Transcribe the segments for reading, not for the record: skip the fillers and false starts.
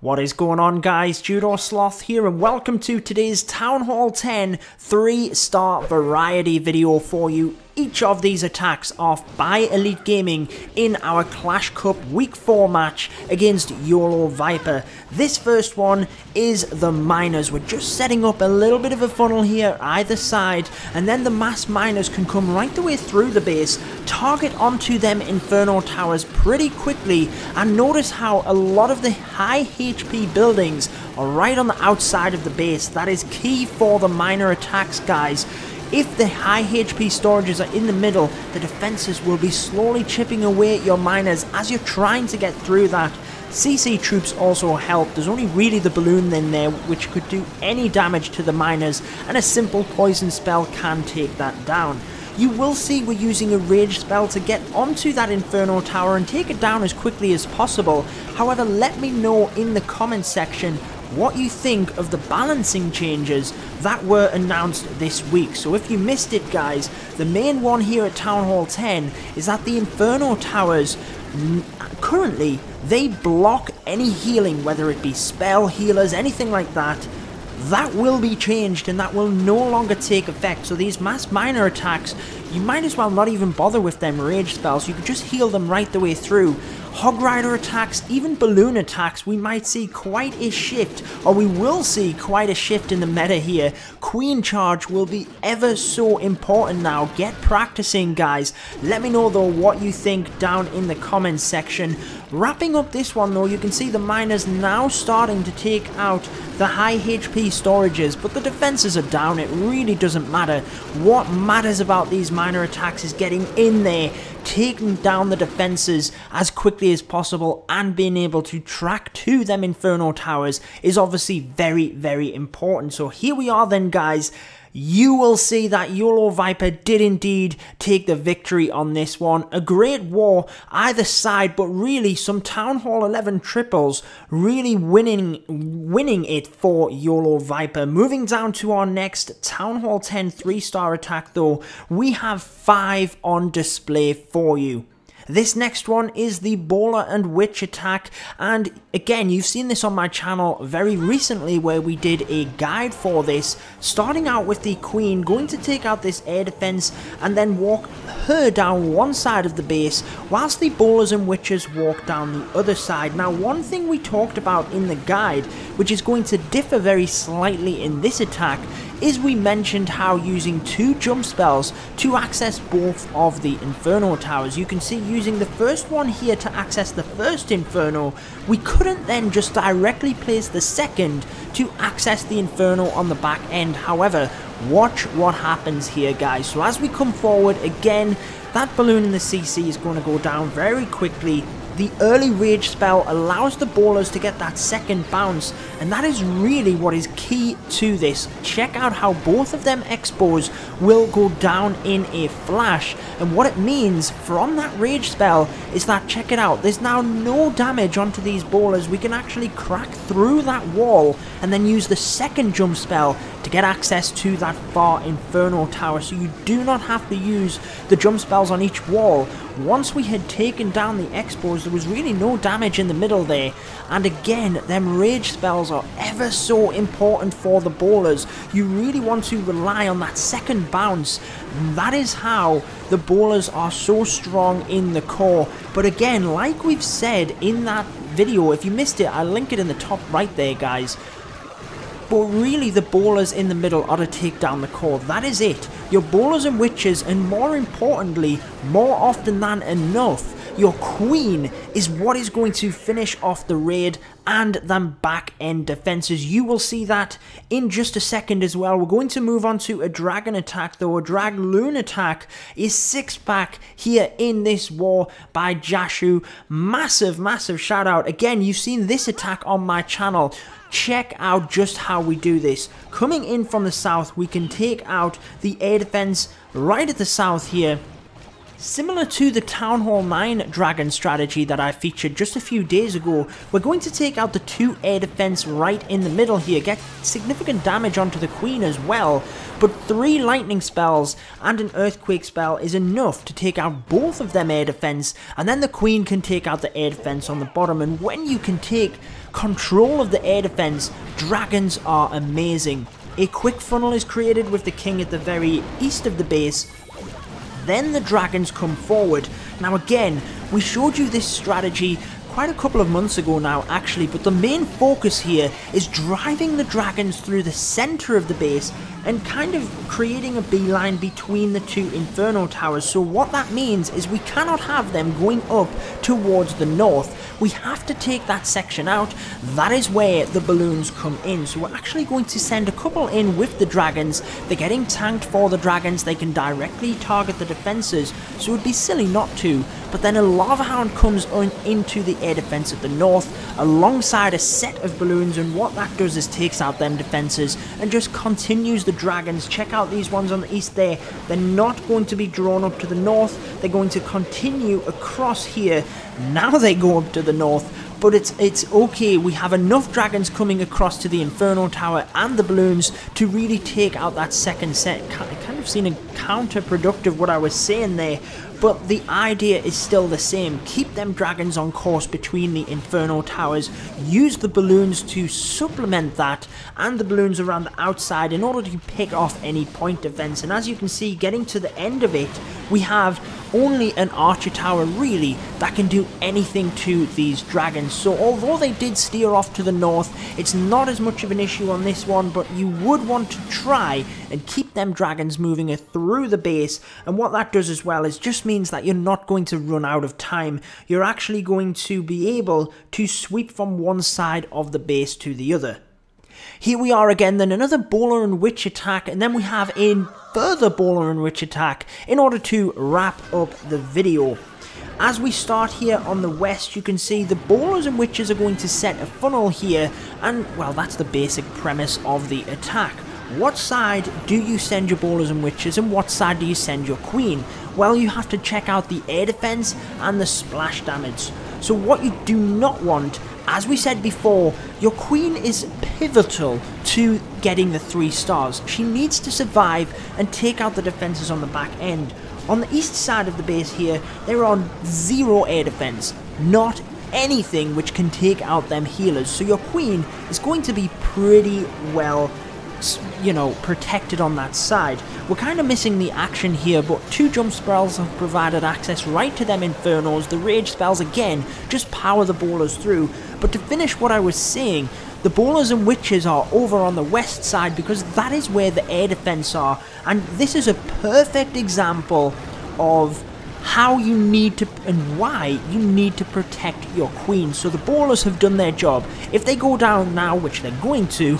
What is going on, guys? Judo Sloth here, and welcome to today's Town Hall 10 3-star variety video for you. Each of these attacks off by Elite Gaming in our Clash Cup Week 4 match against YOLO VIPER. This first one is the miners. We're just setting up a little bit of a funnel here either side, and then the mass miners can come right the way through the base, target onto them Inferno Towers pretty quickly, and notice how a lot of the high HP buildings are right on the outside of the base. That is key for the miner attacks, guys. If the high HP storages are in the middle, the defenses will be slowly chipping away at your miners as you're trying to get through that. CC troops also help. There's only really the balloon in there which could do any damage to the miners, and a simple poison spell can take that down. You will see we're using a rage spell to get onto that Inferno Tower and take it down as quickly as possible. However, let me know in the comment section what you think of the balancing changes that were announced this week. So if you missed it, guys, the main one here at Town Hall 10 is that the Inferno Towers, currently, they block any healing, whether it be spell healers, anything like that. That will be changed, and that will no longer take effect. So these mass miner attacks, you might as well not even bother with them rage spells. You could just heal them right the way through. Hog Rider attacks, even balloon attacks, we might see quite a shift, or we will see quite a shift in the meta here. Queen charge will be ever so important now. Get practicing, guys. Let me know though what you think down in the comments section. Wrapping up this one though, you can see the miners now starting to take out the high HP storages, but the defenses are down. It really doesn't matter. What matters about these miner attacks is getting in there, taking down the defenses as quickly as possible, and being able to track to them Inferno Towers is obviously very, very important. So here we are then, guys. You will see that YOLO VIPER did indeed take the victory on this one. A great war either side, but really some Town Hall 11 triples really winning it for YOLO VIPER. Moving down to our next Town Hall 10 3-star attack though, we have 5 on display for you. This next one is the Bowler and Witch attack, and again, you've seen this on my channel very recently where we did a guide for this, starting out with the Queen, going to take out this air defense and then walk her down one side of the base, whilst the Bowlers and Witches walk down the other side. Now, one thing we talked about in the guide, which is going to differ very slightly in this attack, is we mentioned how using 2 jump spells to access both of the Inferno Towers. You can see using the first one here to access the first Inferno, we couldn't then just directly place the second to access the Inferno on the back end. However, watch what happens here, guys. So as we come forward, again, that balloon in the CC is going to go down very quickly. The early rage spell allows the bowlers to get that second bounce, and that is really what is key to this. Check out how both of them expos will go down in a flash, and what it means from that rage spell is that, check it out, there's now no damage onto these bowlers. We can actually crack through that wall and then use the second jump spell to get access to that far Inferno Tower, so you do not have to use the jump spells on each wall. Once we had taken down the expos, there was really no damage in the middle there, and again, them rage spells are ever so important for the bowlers. You really want to rely on that second bounce. That is how the bowlers are so strong in the core. But again, like we've said in that video, if you missed it, I'll link it in the top right there, guys. But really, the bowlers in the middle are to take down the core. That is it. Your bowlers and witches, and more importantly, more often than enough, your queen is what is going to finish off the raid and them back end defenses. You will see that in just a second as well. We're going to move on to a dragon attack though. A DragLoon attack is 6-pack here in this war by Jashu. Massive, massive shout out. Again, you've seen this attack on my channel. Check out just how we do this. Coming in from the south, we can take out the air defense right at the south here. Similar to the Town Hall 9 Dragon strategy that I featured just a few days ago, we're going to take out the 2 air defense right in the middle here, get significant damage onto the Queen as well, but 3 lightning spells and an earthquake spell is enough to take out both of them air defense, and then the Queen can take out the air defense on the bottom. And when you can take control of the air defense, dragons are amazing. A quick funnel is created with the king at the very east of the base. Then the dragons come forward. Now again, we showed you this strategy quite a couple of months ago now actually, but the main focus here is driving the dragons through the center of the base and kind of creating a beeline between the two Inferno Towers. So what that means is we cannot have them going up towards the north. We have to take that section out. That is where the balloons come in. So we're actually going to send a couple in with the dragons. They're getting tanked for the dragons. They can directly target the defenses, so it would be silly not to. But then a Lava Hound comes on into the air defense at the north alongside a set of balloons, and what that does is takes out them defenses and just continues the dragons. Check out these ones on the east there. They're not going to be drawn up to the north. They're going to continue across here. Now they go up to the north, but it's okay. We have enough dragons coming across to the Inferno Tower and the balloons to really take out that second set. It kind of seemed counterproductive what I was saying there, but the idea is still the same. Keep them dragons on course between the Inferno Towers, use the balloons to supplement that and the balloons around the outside in order to pick off any point defense. And as you can see, getting to the end of it, we have only an archer tower really that can do anything to these dragons. So although they did steer off to the north, it's not as much of an issue on this one, but you would want to try and keep them dragons moving through the base. And what that does as well is just means that you're not going to run out of time. You're actually going to be able to sweep from one side of the base to the other. Here we are again, then another Bowler and Witch attack, and then we have a further Bowler and Witch attack in order to wrap up the video. As we start here on the west, you can see the Bowlers and Witches are going to set a funnel here, and well, that's the basic premise of the attack. What side do you send your Bowlers and Witches, and what side do you send your Queen? Well, you have to check out the air defense and the splash damage. So what you do not want, as we said before, your Queen is pivotal to getting the 3 stars. She needs to survive and take out the defenses on the back end. On the east side of the base here, they're on 0 air defense, not anything which can take out them healers. So your Queen is going to be pretty well, you know, protected on that side. We're kind of missing the action here, but 2 jump spells have provided access right to them Infernos. The rage spells again just power the bowlers through. But to finish what I was saying, the Bowlers and Witches are over on the west side because that is where the air defense are, and this is a perfect example of how you need to and why you need to protect your Queen. So the Bowlers have done their job. If they go down now, which they're going to,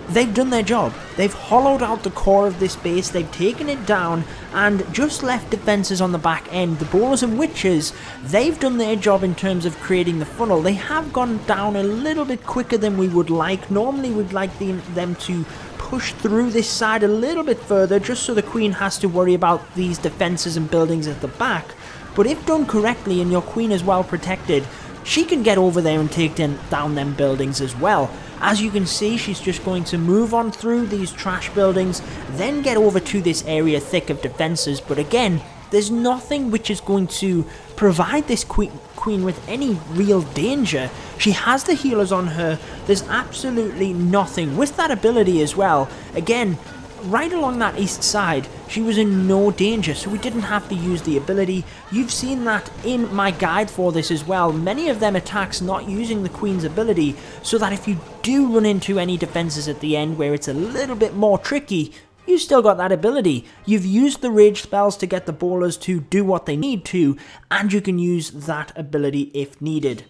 they've done their job. They've hollowed out the core of this base, they've taken it down and just left defenses on the back end. The Bowlers and Witches, they've done their job in terms of creating the funnel. They have gone down a little bit quicker than we would like. Normally we'd like them to push through this side a little bit further just so the Queen has to worry about these defenses and buildings at the back. But if done correctly and your Queen is well protected, she can get over there and take down them buildings as well. As you can see, she's just going to move on through these trash buildings, then get over to this area thick of defenses. But again, there's nothing which is going to provide this queen with any real danger. She has the healers on her. There's absolutely nothing. With that ability as well, again, right along that east side, she was in no danger, so we didn't have to use the ability. You've seen that in my guide for this as well. Many of them attacks not using the Queen's ability, so that if you do run into any defenses at the end where it's a little bit more tricky, you still got that ability. You've used the rage spells to get the bowlers to do what they need to, and you can use that ability if needed.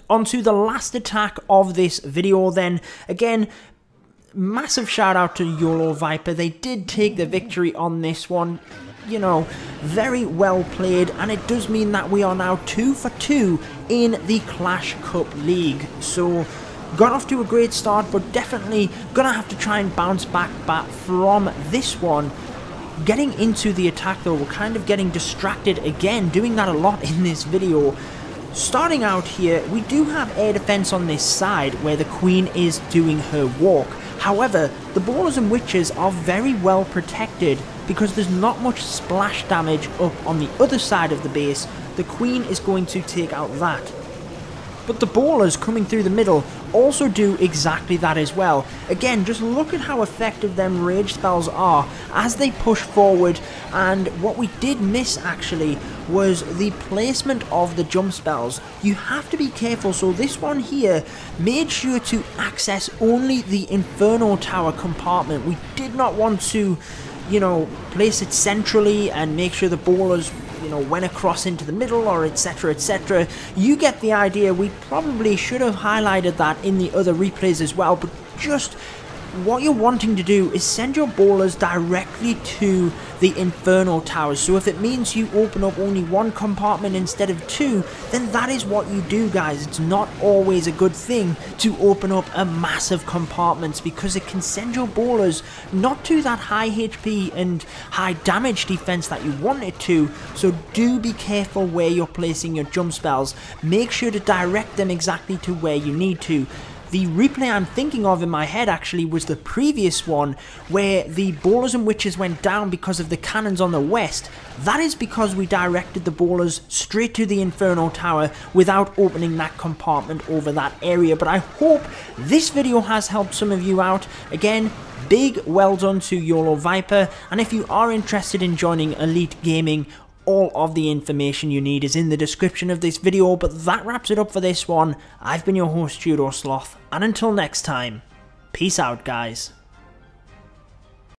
On to the last attack of this video then. Again, massive shout out to YOLO VIPER. They did take the victory on this one. You know, very well played, and it does mean that we are now 2 for 2 in the Clash Cup League. So got off to a great start, but definitely gonna have to try and bounce back from this one. Getting into the attack though, we're kind of getting distracted again, doing that a lot in this video. Starting out here, we do have air defense on this side where the Queen is doing her walk. However, the Bowlers and Witches are very well protected because there's not much splash damage up on the other side of the base. The Queen is going to take out that. But the ballers coming through the middle also do exactly that as well. Again, just look at how effective them rage spells are as they push forward, and what we did miss actually was the placement of the jump spells. You have to be careful. So this one here made sure to access only the Inferno Tower compartment. We did not want to, you know, place it centrally and make sure the ballers, you know, went across into the middle, or etc, etc. You get the idea. We probably should have highlighted that in the other replays as well, but just what you're wanting to do is send your ballers directly to the Inferno Towers. So if it means you open up only one compartment instead of two, then that is what you do, guys. It's not always a good thing to open up a massive compartments, because it can send your ballers not to that high HP and high damage defense that you want it to. So do be careful where you're placing your jump spells. Make sure to direct them exactly to where you need to. The replay I'm thinking of in my head actually was the previous one, where the ballers and witches went down because of the cannons on the west. That is because we directed the ballers straight to the Inferno Tower without opening that compartment over that area. But I hope this video has helped some of you out. Again, big well done to YOLO VIPER, and if you are interested in joining Elite Gaming, all of the information you need is in the description of this video. But that wraps it up for this one. I've been your host, Judo Sloth, and until next time, peace out, guys.